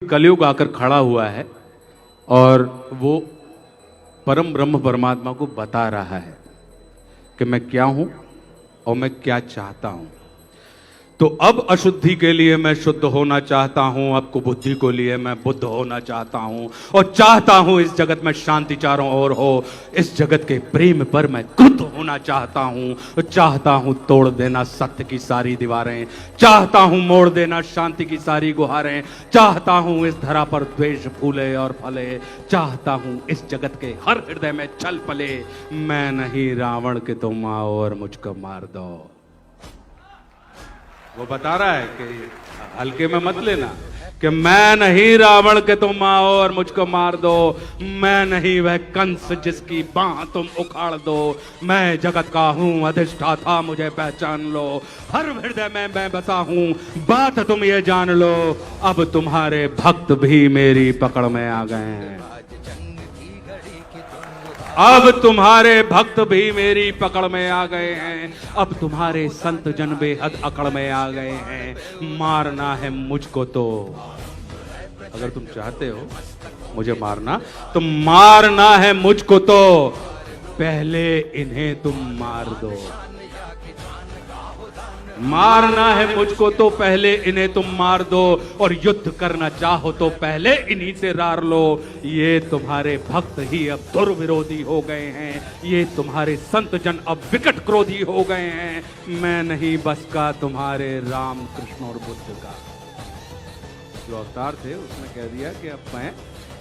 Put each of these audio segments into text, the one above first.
कलयुग आकर खड़ा हुआ है और वो परम ब्रह्म परमात्मा को बता रहा है कि मैं क्या हूं और मैं क्या चाहता हूं। तो अब अशुद्धि के लिए मैं शुद्ध होना चाहता हूं, अब कुबुद्धि को लिए मैं बुद्ध होना चाहता हूं और चाहता हूं इस जगत में शांति चारों ओर हो। इस जगत के प्रेम पर मैं क्रुद्ध होना चाहता हूं, चाहता हूं तोड़ देना सत्य की सारी दीवारें, चाहता हूं मोड़ देना शांति की सारी गुहारें, चाहता हूं इस धरा पर द्वेष फूले और फले, चाहता हूं इस जगत के हर हृदय में छल पले। मैं नहीं रावण के तुम आओ और मुझको मार दो। वो बता रहा है कि हल्के में मत लेना कि मैं नहीं रावण के तुम आओ और मुझको मार दो, मैं नहीं वह कंस जिसकी बाह तुम उखाड़ दो, मैं जगत का हूं अधिष्ठाता मुझे पहचान लो, हर हृदय में मैं बसा हूं बात तुम ये जान लो। अब तुम्हारे भक्त भी मेरी पकड़ में आ गए हैं, अब तुम्हारे भक्त भी मेरी पकड़ में आ गए हैं, अब तुम्हारे संत जन बेहद अकड़ में आ गए हैं। मारना है मुझको तो, अगर तुम चाहते हो मुझे मारना तो मारना है मुझको तो पहले इन्हें तुम मार दो, मारना है मुझको तो पहले इन्हें तुम मार दो, और युद्ध करना चाहो तो पहले इन्हीं से रार लो। ये तुम्हारे भक्त ही अब दुर्विरोधी हो गए हैं, ये तुम्हारे संत जन अब विकट क्रोधी हो गए हैं। मैं नहीं बस का तुम्हारे राम कृष्ण और बुद्ध का। जो अवतार थे उसने कह दिया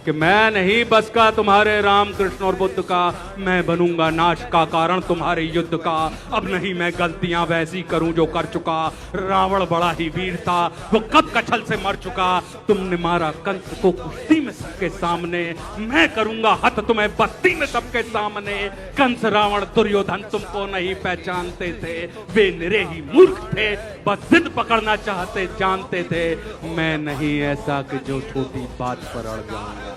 कि मैं नहीं बस का तुम्हारे राम कृष्ण और बुद्ध का, मैं बनूंगा नाश का कारण तुम्हारे युद्ध का। अब नहीं मैं गलतियां वैसी करूं जो कर चुका, रावण बड़ा ही वीर था वो कब कछल से मर चुका। तुमने मारा कंस को कुश्ती में सबके सामने, मैं करूंगा हत तुम्हें बस्ती में सबके सामने। कंस रावण दुर्योधन तुमको नहीं पहचानते थे, वे निरे ही मूर्ख थे, बस जिद पकड़ना चाहते जानते थे। मैं नहीं ऐसा कि जो छोटी बात पर अड़ जाऊंगा।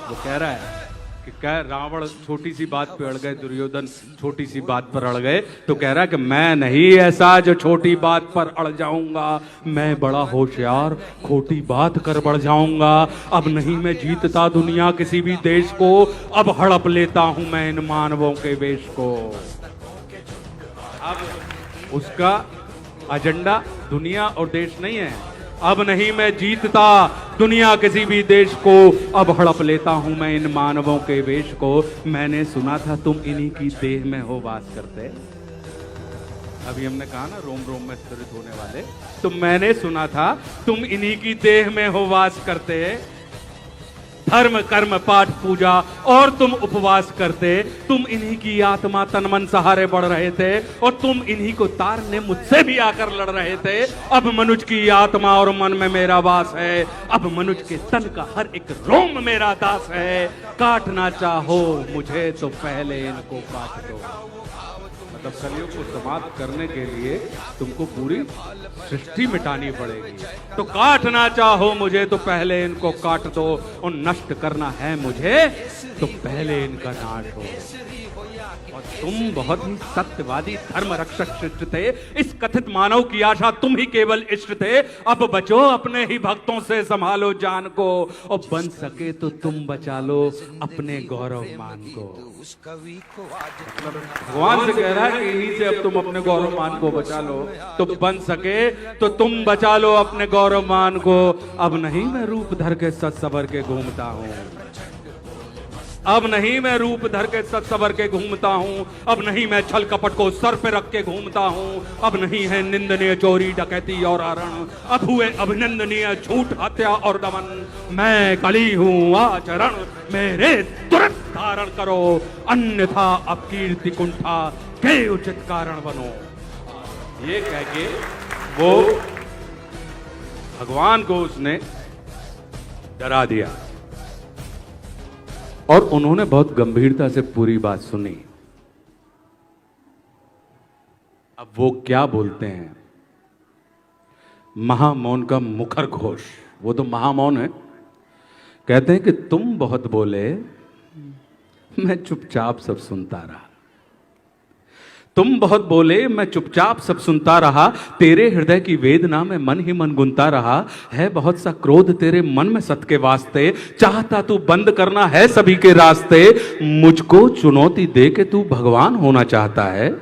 वो कह रहा है कि क्या रावण छोटी सी बात पे अड़ गए, दुर्योधन छोटी सी बात पर अड़ गए, तो कह रहा है कि मैं नहीं ऐसा जो छोटी बात पर अड़ जाऊंगा, मैं बड़ा होशियार खोटी बात कर बढ़ जाऊंगा। अब नहीं मैं जीतता दुनिया किसी भी देश को, अब हड़प लेता हूं मैं इन मानवों के वेश को। अब उसका एजेंडा दुनिया और देश नहीं है। अब नहीं मैं जीतता दुनिया किसी भी देश को, अब हड़प लेता हूं मैं इन मानवों के वेश को। मैंने सुना था तुम इन्हीं की देह में हो वास करते, अभी हमने कहा ना रोम रोम में स्थिरित होने वाले, तो मैंने सुना था तुम इन्हीं की देह में हो वास करते। धर्म कर्म पाठ पूजा और तुम उपवास करते, तुम इन्हीं की आत्मा तन मन सहारे बढ़ रहे थे, और तुम इन्हीं को तारने मुझसे भी आकर लड़ रहे थे। अब मनुष्य की आत्मा और मन में मेरा वास है, अब मनुष्य के तन का हर एक रोम मेरा दास है। काटना चाहो मुझे तो पहले इनको काट दो। मतलब कलयुग को समाप्त करने के लिए तुमको पूरी सृष्टि मिटानी पड़ेगी। तो काटना चाहो मुझे तो पहले इनको काट दो, और नष्ट करना है मुझे तो पहले इनका नाश हो। और तुम बहुत ही सत्यवादी धर्म रक्षक शिष्ट थे, इस कथित मानव की आशा तुम ही केवल इष्ट थे। अब बचो अपने ही भक्तों से संभालो जान को, और बन सके तो तुम बचा लो अपने गौरव मान को। भगवान से कह रहा है कि इन्हीं से अब तुम अपने गौरव मान को बचा लो, तो बन सके तो तुम बचा लो अपने गौरव मान को। अब नहीं मैं रूप धर के सच सबर के घूमता हूँ, अब नहीं मैं रूप धर के सच सबर के घूमता हूँ, अब नहीं मैं छल कपट को सर पे रख के घूमता हूँ, अब नहीं है निंदनीय चोरी डकैती और हरण, अब हुए अभिनंदनीय झूठ हत्या और दमन। मैं कली हूँ आचरण मेरे तुरंत धारण करो, अन्यथा अब कीर्ति कुंठा के उचित कारण बनो। ये कह के वो भगवान को उसने डरा दिया, और उन्होंने बहुत गंभीरता से पूरी बात सुनी। अब वो क्या बोलते हैं, महामौन का मुखर घोष, वो तो महामौन है। कहते हैं कि तुम बहुत बोले, मैं चुपचाप सब सुनता रहा। तुम बहुत बोले, मैं चुपचाप सब सुनता रहा। तेरे हृदय की वेदना में मन ही मन गुनता रहा। है बहुत सा क्रोध तेरे मन में सत के वास्ते, चाहता तू बंद करना है सभी के रास्ते। मुझको चुनौती दे के तू भगवान होना चाहता है।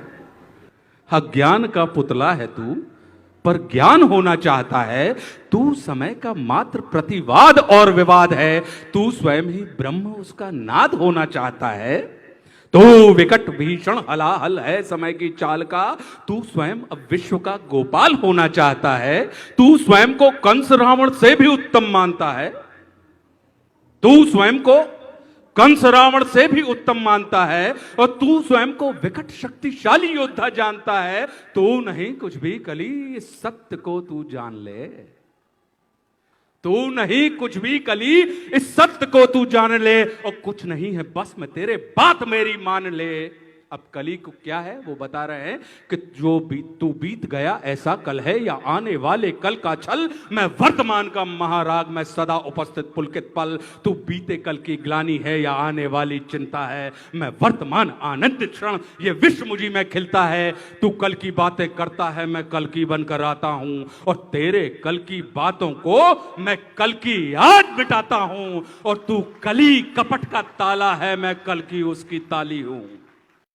अज्ञान का पुतला है तू, पर ज्ञान होना चाहता है। तू समय का मात्र प्रतिवाद और विवाद है। तू स्वयं ही ब्रह्म उसका नाद होना चाहता है। तू विकट भीषण हलाहल है समय की चाल का। तू स्वयं अब विश्व का गोपाल होना चाहता है। तू स्वयं को कंस रावण से भी उत्तम मानता है। तू स्वयं को कंस रावण से भी उत्तम मानता है और तू स्वयं को विकट शक्तिशाली योद्धा जानता है। तू नहीं कुछ भी कली, इस सत्य को तू जान ले। तू नहीं कुछ भी कली, इस सत्य को तू जान ले। और कुछ नहीं है बस में तेरे बात मेरी मान ले। अब कली को क्या है वो बता रहे हैं कि जो तू बीत गया ऐसा कल है या आने वाले कल का छल। मैं वर्तमान का महाराग, मैं सदा उपस्थित पुलकित पल। तू बीते कल की ग्लानी है या आने वाली चिंता है। मैं वर्तमान आनंद क्षण, ये विश्व मुझी में खिलता है। तू कल की बातें करता है, मैं कल की बनकर आता हूं। और तेरे कल की बातों को मैं कल की याद मिटाता हूं। और तू कली कपट का ताला है, मैं कल की उसकी ताली हूं।